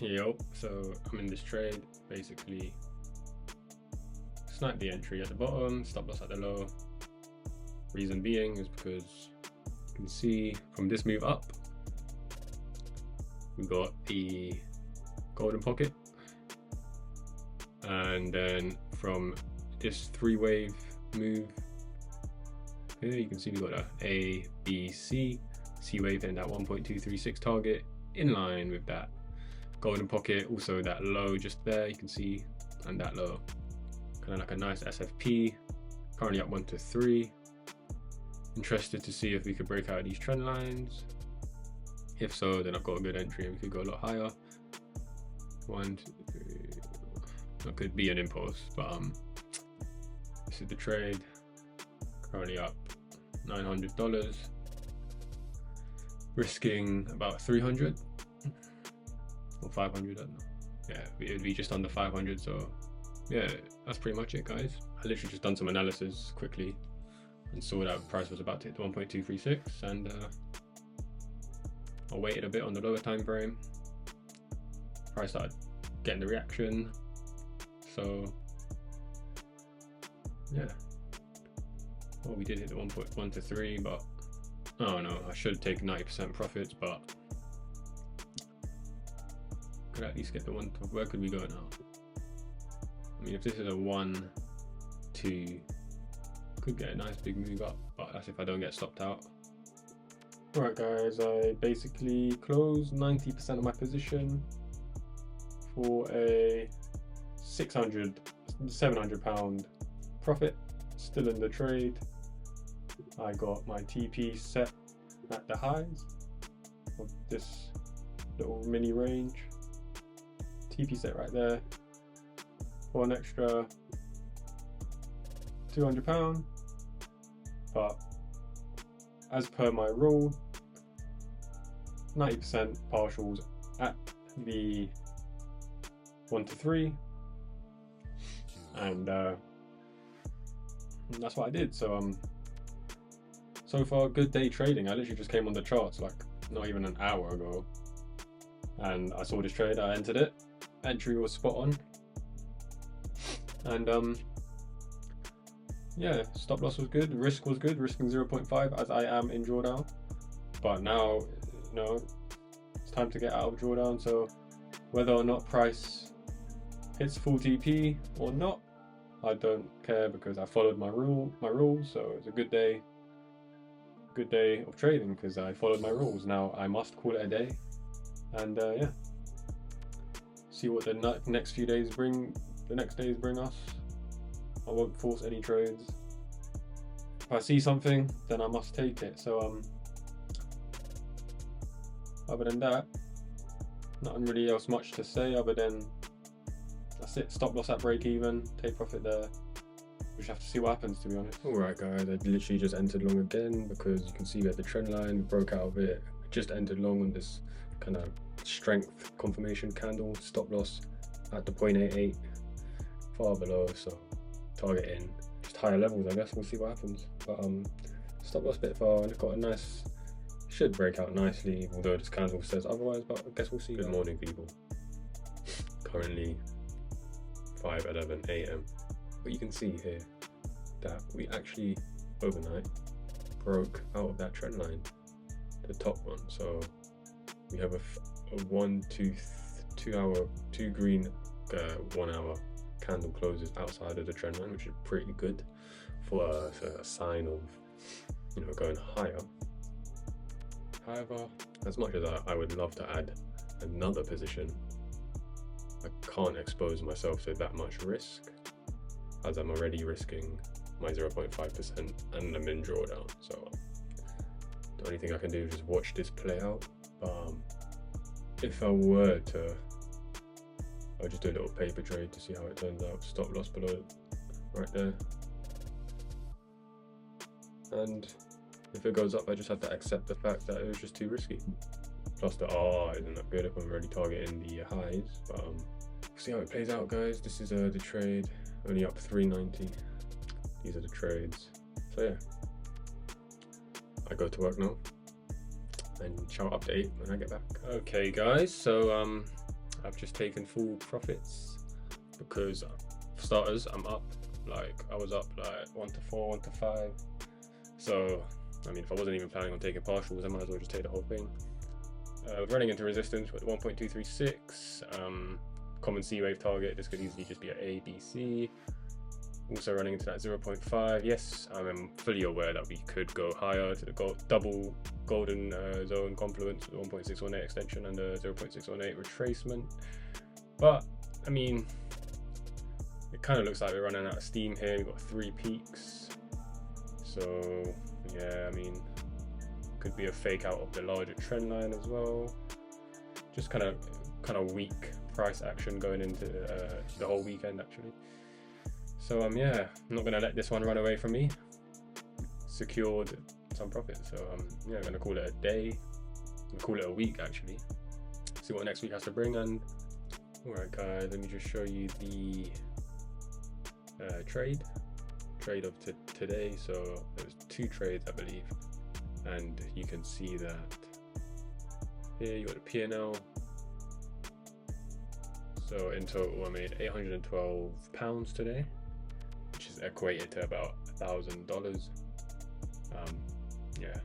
Yo, so I'm in this trade. Basically, snipe the entry at the bottom, stop loss at the low. Reason being is because you can see from this move up, we got the golden pocket, and then from this three-wave move here, you can see we got A, B, C wave hitting that 1.236 target in line with that golden pocket, also that low just there you can see, and that low, kind of like a nice SFP. Currently up 1 to 3. Interested to see if we could break out these trend lines. If so, then I've got a good entry and we could go a lot higher. 1, 2, 3. That could be an impulse, but this is the trade. Currently up $900, risking about 300 or 500. I don't know. Yeah, it'd be just under 500. So yeah, that's pretty much it, guys. I literally just done some analysis quickly and saw that price was about to hit 1.236, and I waited a bit on the lower time frame. Price started getting the reaction, so yeah. Well, we did hit the 1.1 to 3, but oh no, I should take 90% profits, but could at least get the one. Where could we go now? I mean, if this is a 1, 2, could get a nice big move up, but that's if I don't get stopped out. Alright guys, I basically closed 90% of my position for a 700 pound profit. Still in the trade. I got my TP set at the highs of this little mini range. TP set right there for an extra £200, but as per my rule, 90% partials at the 1 to 3, and that's what I did. So so far good day trading. I literally just came on the charts like not even an hour ago, and I saw this trade, I entered it. Entry was spot on, and yeah, stop loss was good, risk was good, risking 0.5 as I am in drawdown. But now, you know, it's time to get out of drawdown. So whether or not price hits full TP or not, I don't care, because I followed my rules. So it's a good day of trading because I followed my rules. Now I must call it a day, and yeah, see what the next few days bring. The next days bring us. I won't force any trades. If I see something, then I must take it. So other than that, nothing really else much to say other than that's it. Stop loss at break even, take profit there. We just have to see what happens, to be honest. Alright guys, I literally just entered long again because you can see we had the trend line, we broke out of it. Just entered long on this kind of strength confirmation candle. Stop loss at the 0.88, far below, so target in. Just higher levels, I guess. We'll see what happens. But stop loss a bit far, and it's got a nice, should break out nicely, although this candle says otherwise, but I guess we'll see. Good morning, people. Currently 5:11 AM. But you can see here that we actually overnight broke out of that trend line, the top one. So we have a 2 green 1 hour candle closes outside of the trend line, which is pretty good for a sign of, you know, going higher. However, as much as I would love to add another position, I can't expose myself to that much risk, as I'm already risking my 0.5% and I'm in drawdown. So the only thing I can do is just watch this play out. If I were to, I'll just do a little paper trade to see how it turns out. Stop loss below, right there. And if it goes up, I just have to accept the fact that it was just too risky. Plus the R isn't that good if I'm already targeting the highs. But we'll see how it plays out, guys. This is the trade, only up 390. These are the trades. So yeah, I go to work now, and shall update when I get back. Okay guys, so I've just taken full profits because for starters, I'm up. Like I was up like 1 to 4, 1 to 5. So I mean, if I wasn't even planning on taking partials, I might as well just take the whole thing. Running into resistance with 1.236. Common C wave target. This could easily just be an A, B, C. Also running into that 0.5. Yes, I'm fully aware that we could go higher to the double golden zone confluence with 1.618 extension and the 0.618 retracement. But I mean, it kind of looks like we're running out of steam here. We've got 3 peaks. So yeah, I mean, could be a fake out of the larger trend line as well. Just kind of weak price action going into the whole weekend actually. So yeah, I'm not gonna let this one run away from me. Secured some profit. So yeah, I'm gonna call it a day. I'm gonna call it a week actually. See what next week has to bring. And alright guys, let me just show you the trade of today. So there's 2 trades I believe, and you can see that here you got the P&L. So in total I made £812 today, which is equated to about $1,000. Yeah,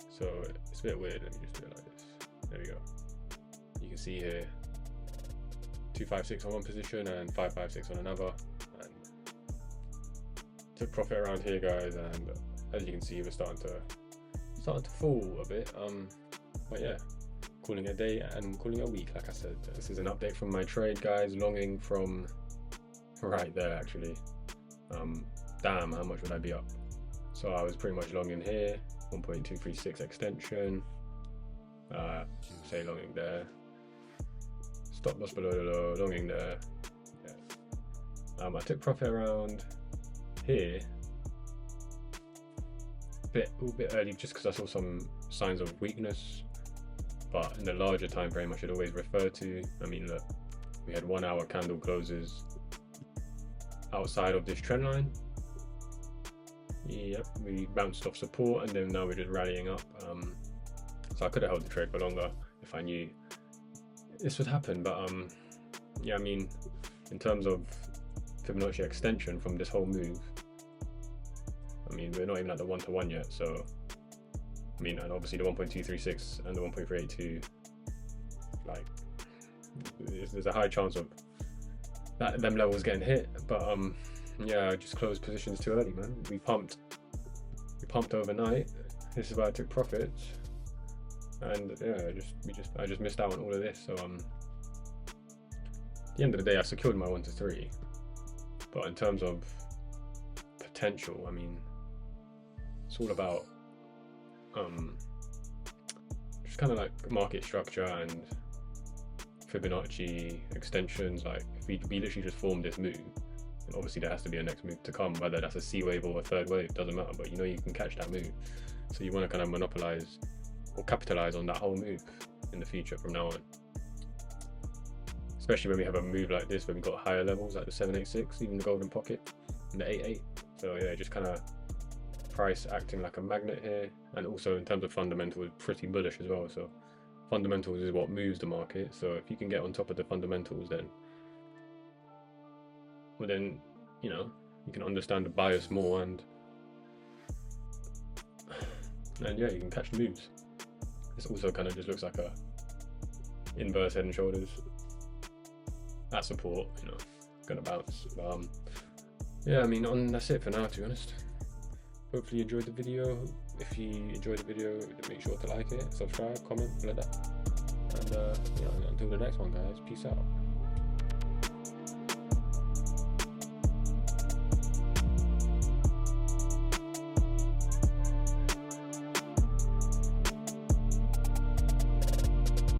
so it's a bit weird. Let me just do it like this. There we go. You can see here 256 on one position and 556 on another, and took profit around here guys, and as you can see we're starting to fall a bit. But yeah, calling it a day and calling it a week. Like I said, this is an update from my trade guys, longing from right there actually. Damn, how much would I be up? So I was pretty much long in here, 1.236 extension, say longing there, stop loss below the low, longing there. Yeah. I took profit around here a little bit early just because I saw some signs of weakness, but in the larger time frame I should always refer to. I mean, look, we had 1 hour candle closes outside of this trend line. Yep, we bounced off support and then now we're just rallying up. So I could have held the trade for longer if I knew this would happen. But yeah, I mean, in terms of Fibonacci extension from this whole move, I mean, we're not even at the 1-to-1 yet. So I mean, and obviously the 1.236 and the 1.382, like there's a high chance of them levels getting hit. But yeah, I just closed positions too early, man. We pumped overnight. This is where I took profits, and yeah, I just missed out on all of this. So at the end of the day, I secured my 1 to 3. But in terms of potential, I mean, it's all about just kind of like market structure and Fibonacci extensions. Like if we literally just formed this move, and obviously there has to be a next move to come, whether that's a C wave or a third wave, doesn't matter, but you know you can catch that move. So you want to kind of monopolize or capitalize on that whole move in the future from now on, especially when we have a move like this where we got higher levels like the 786, even the golden pocket and the 88. So yeah, just kind of price acting like a magnet here, and also in terms of fundamentals, pretty bullish as well. So fundamentals is what moves the market. So if you can get on top of the fundamentals, then you know you can understand the bias more, and yeah, you can catch the moves. This also kind of just looks like a inverse head and shoulders at support, you know, gonna bounce. Yeah, I mean, that's it for now, to be honest. Hopefully you enjoyed the video. If you enjoyed the video, make sure to like it, subscribe, comment, all of that. And yeah, until the next one guys, peace out.